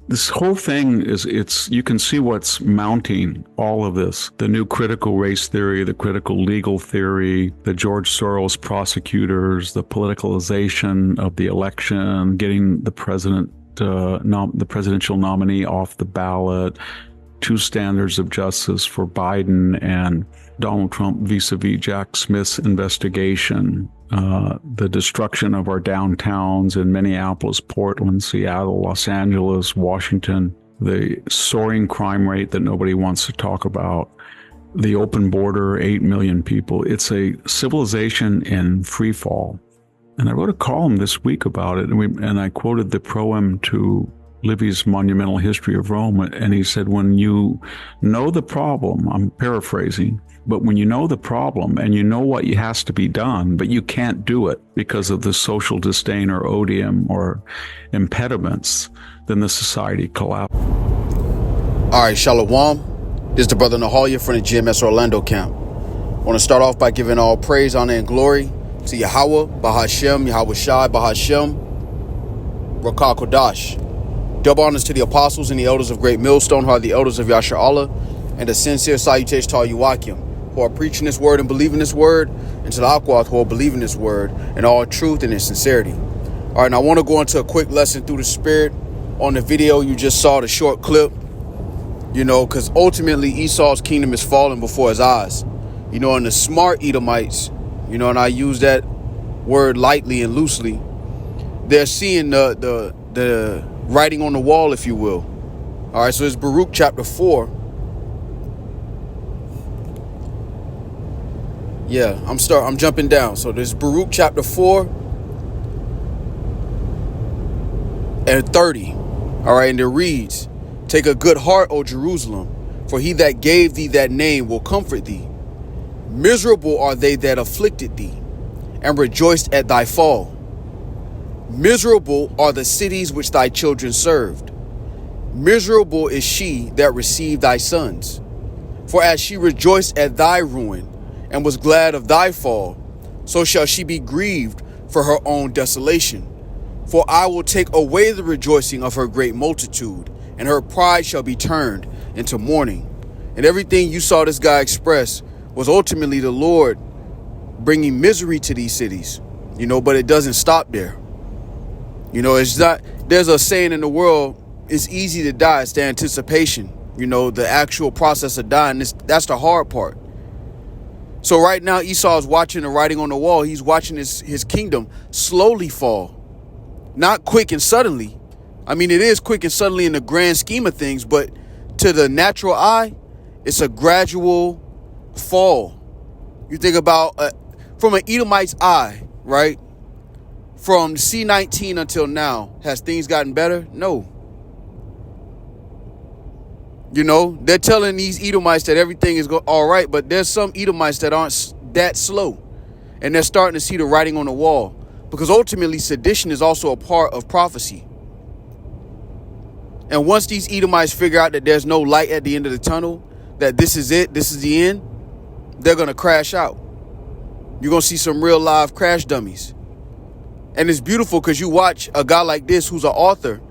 This whole thing you can see what's mounting all of this. The new critical race theory, the critical legal theory, the George Soros prosecutors, the politicalization of the election, getting the the presidential nominee off the ballot, two standards of justice for Biden and Donald Trump vis-a-vis Jack Smith's investigation, the destruction of our downtowns in Minneapolis, Portland, Seattle, Los Angeles, Washington, the soaring crime rate that nobody wants to talk about, the open border, 8 million people. It's a civilization in free fall. And I wrote a column this week about it, and I quoted the proem to Livy's Monumental History of Rome, and he said, when you know the problem, I'm paraphrasing, but when you know the problem and you know what has to be done, but you can't do it because of the social disdain or odium or impediments, then the society collapses. All right, Shalom. This is the brother Nahalia from the GMS Orlando camp. I want to start off by giving all praise, honor, and glory to Yahweh, Bahashem, Yahweh Shai, Bahashem, Rakah Kodash. Double honors to the apostles and the elders of Great Millstone, who are the elders of Yashar Allah, and a sincere salutation to all Yuwakim, who are preaching this word and believing this word, and to the Akwath, who are believing this word in all truth and in sincerity. All right, now I want to go into a quick lesson through the Spirit on the video you just saw, the short clip, because ultimately Esau's kingdom is falling before his eyes. And the smart Edomites, and I use that word lightly and loosely, they're seeing the writing on the wall, if you will. All right, so it's Baruch chapter 4. Yeah, I'm jumping down. So there's Baruch chapter 4 and 30. All right, and it reads, "Take a good heart, O Jerusalem, for he that gave thee that name will comfort thee. Miserable are they that afflicted thee, and rejoiced at thy fall. Miserable are the cities which thy children served. Miserable is she that received thy sons. For as she rejoiced at thy ruin, and was glad of thy fall, so shall she be grieved for her own desolation. For I will take away the rejoicing of her great multitude, and her pride shall be turned into mourning." And everything you saw this guy express was ultimately the Lord bringing misery to these cities, but it doesn't stop there. It's not, there's a saying in the world, it's easy to die. It's the anticipation, the actual process of dying. That's the hard part. So right now, Esau is watching the writing on the wall. He's watching his kingdom slowly fall. Not quick and suddenly. I mean, it is quick and suddenly in the grand scheme of things, but to the natural eye, it's a gradual fall. You think about, from an Edomite's eye, right? From C19 until now, has things gotten better? No. They're telling these Edomites that everything is all right, but there's some Edomites that aren't that slow. And they're starting to see the writing on the wall. Because ultimately, sedition is also a part of prophecy. And once these Edomites figure out that there's no light at the end of the tunnel, that this is it, this is the end, they're going to crash out. You're going to see some real live crash dummies. And it's beautiful because you watch a guy like this who's an author.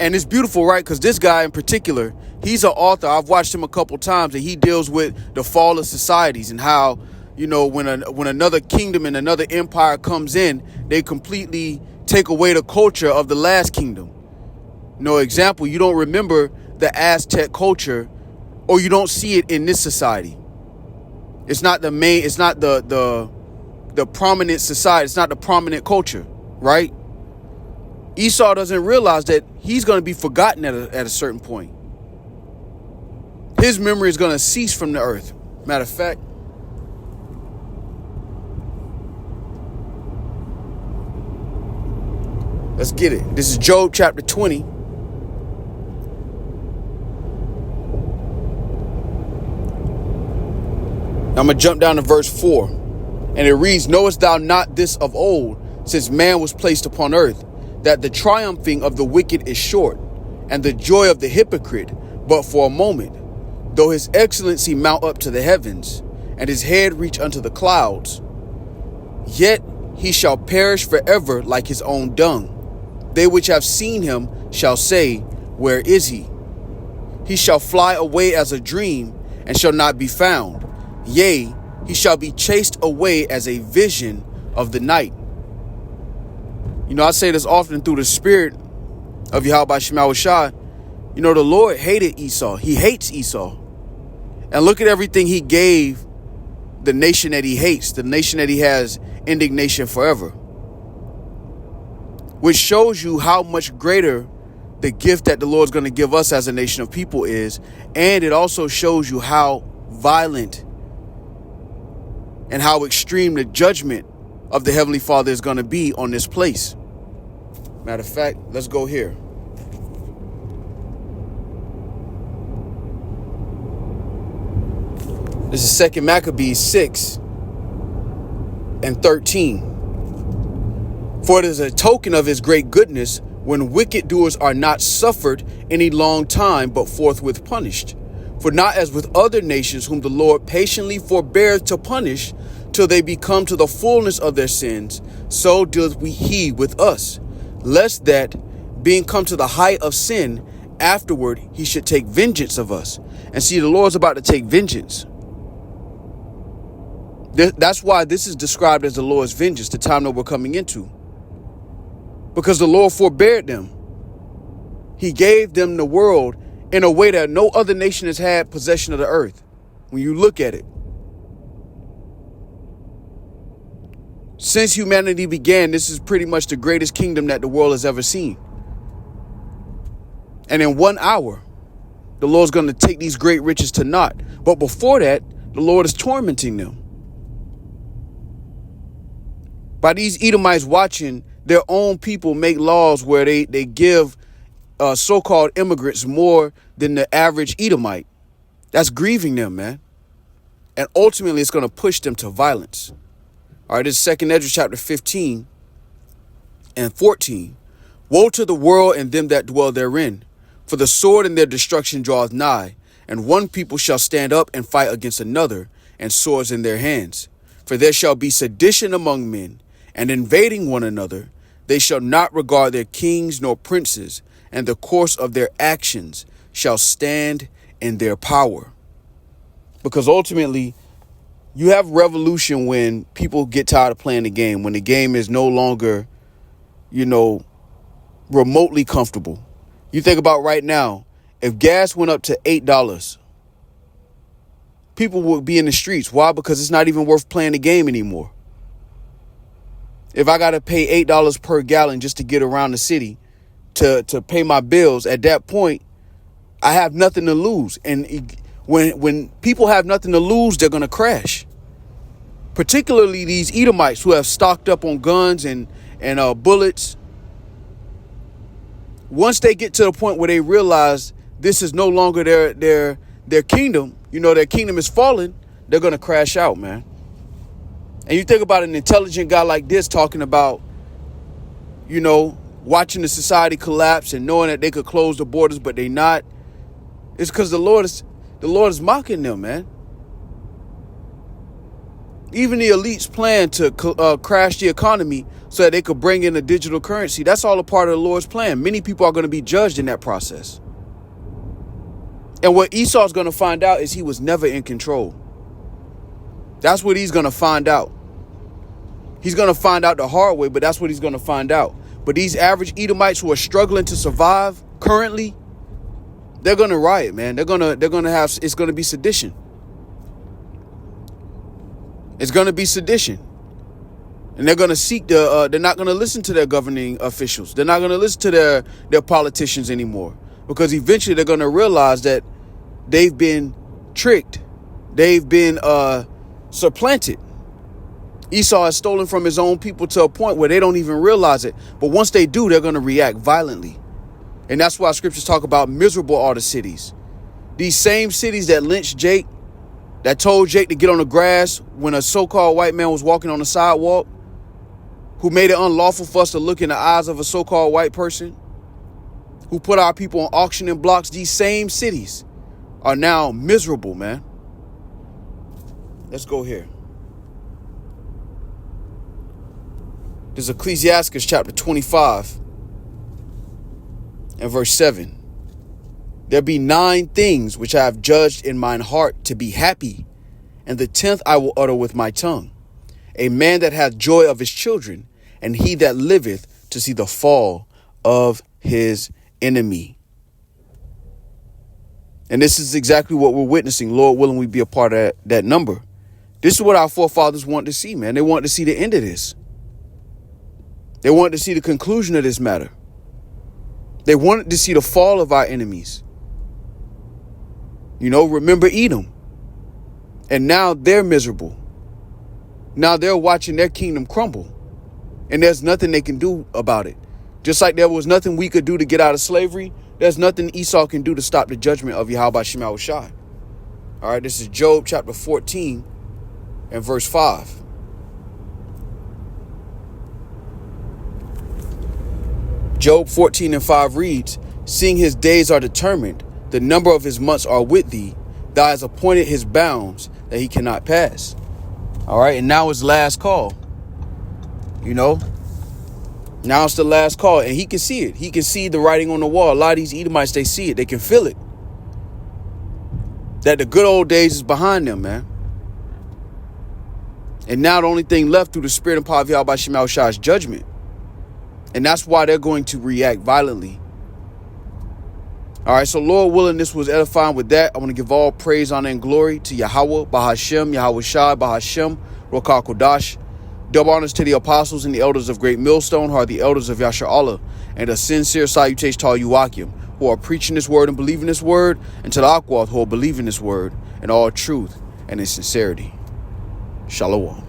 And it's beautiful, right? Because this guy in particular, he's an author. I've watched him a couple times, and he deals with the fall of societies and how, when another kingdom and another empire comes in, they completely take away the culture of the last kingdom. Example, you don't remember the Aztec culture, or you don't see it in this society. It's not the main, it's not the prominent society. It's not the prominent culture, right? Esau doesn't realize that he's going to be forgotten at a certain point. His memory is going to cease from the earth. Matter of fact, let's get it. This is Job chapter 20. I'm going to jump down to verse 4. And it reads, "Knowest thou not this of old, since man was placed upon earth, that the triumphing of the wicked is short, and the joy of the hypocrite but for a moment? Though his excellency mount up to the heavens, and his head reach unto the clouds, yet he shall perish forever like his own dung. They which have seen him shall say, Where is he? He shall fly away as a dream and shall not be found. Yea, he shall be chased away as a vision of the night. You know, I say this often through the spirit of Yahweh Shema Shai. You know, the Lord hated Esau. He hates Esau. And look at everything he gave the nation that he hates, the nation that he has indignation forever. Which shows you how much greater the gift that the Lord's going to give us as a nation of people is. And it also shows you how violent and how extreme the judgment of the Heavenly Father is going to be on this place. Matter of fact, let's go here. This is 2 Maccabees 6:13. For it is a token of his great goodness when wicked doers are not suffered any long time, but forthwith punished. For not as with other nations whom the Lord patiently forbears to punish till they become to the fullness of their sins, so doeth he with us, lest that, being come to the height of sin, afterward he should take vengeance of us. And see, the Lord's about to take vengeance. That's why this is described as the Lord's vengeance, the time that we're coming into. Because the Lord forbeared them. He gave them the world in a way that no other nation has had possession of the earth. When you look at it. Since humanity began, this is pretty much the greatest kingdom that the world has ever seen. And in 1 hour, the Lord's going to take these great riches to naught. But before that, the Lord is tormenting them. By these Edomites watching their own people make laws where they give so-called immigrants more than the average Edomite. That's grieving them, man. And ultimately, it's going to push them to violence. All right, this is 2 Esdras chapter 15 and 14. Woe to the world and them that dwell therein, for the sword and their destruction draweth nigh, and one people shall stand up and fight against another, and swords in their hands. For there shall be sedition among men, and invading one another. They shall not regard their kings nor princes, and the course of their actions shall stand in their power. Because ultimately, you have revolution when people get tired of playing the game, when the game is no longer, remotely comfortable. You think about right now, if gas went up to $8, people would be in the streets. Why? Because it's not even worth playing the game anymore. If I got to pay $8 per gallon just to get around the city to pay my bills, at that point, I have nothing to lose. And when people have nothing to lose, they're going to crash. Particularly these Edomites who have stocked up on guns and bullets. Once they get to the point where they realize this is no longer their kingdom, their kingdom is fallen, they're going to crash out, man. And you think about an intelligent guy like this talking about, watching the society collapse and knowing that they could close the borders, but they not. It's because the Lord is mocking them, man. Even the elites plan to crash the economy so that they could bring in a digital currency. That's all a part of the Lord's plan. Many people are going to be judged in that process. And what Esau's going to find out is he was never in control. That's what he's going to find out. He's going to find out the hard way, but that's what he's going to find out. But these average Edomites who are struggling to survive currently, they're going to riot, man. It's going to be sedition. It's going to be sedition. And they're going to seek they're not going to listen to their governing officials. They're not going to listen to their politicians anymore, because eventually they're going to realize that they've been tricked. They've been supplanted. Esau has stolen from his own people to a point where they don't even realize it. But once they do, they're going to react violently. And that's why scriptures talk about miserable are the cities. These same cities that lynched Jake, that told Jake to get on the grass when a so-called white man was walking on the sidewalk, who made it unlawful for us to look in the eyes of a so-called white person, who put our people on auctioning blocks. These same cities are now miserable, man. Let's go here. This is Ecclesiastes chapter 25 and verse 7. There be 9 things which I have judged in mine heart to be happy, and the 10th I will utter with my tongue. A man that hath joy of his children, and he that liveth to see the fall of his enemy. And this is exactly what we're witnessing. Lord willing, we be a part of that number. This is what our forefathers want to see, man. They want to see the end of this. They wanted to see the conclusion of this matter. They wanted to see the fall of our enemies. You know, remember Edom. And now they're miserable. Now they're watching their kingdom crumble. And there's nothing they can do about it. Just like there was nothing we could do to get out of slavery, there's nothing Esau can do to stop the judgment of Yahweh Shema Shai. All right, this is Job chapter 14 and verse 5. Job 14 and 5 reads, seeing his days are determined, the number of his months are with thee, thou hast appointed his bounds that he cannot pass. All right, and now it's last call. You know, now it's the last call, and he can see it. He can see the writing on the wall. A lot of these Edomites, they see it. They can feel it. That the good old days is behind them, man. And now the only thing left through the spirit and power of Yahweh Shema Shai's judgment. And that's why they're going to react violently. All right, so Lord willing, this was edifying. With that, I want to give all praise, honor, and glory to Yahweh, Bahashem, Yahweh Shai, Bahashem, Rokah Kodash. Double honors to the apostles and the elders of Great Millstone, who are the elders of Yasher Allah, and a sincere salutation to all you Akim, who are preaching this word and believing this word, and to the Akwath, who are believing this word in all truth and in sincerity. Shalom.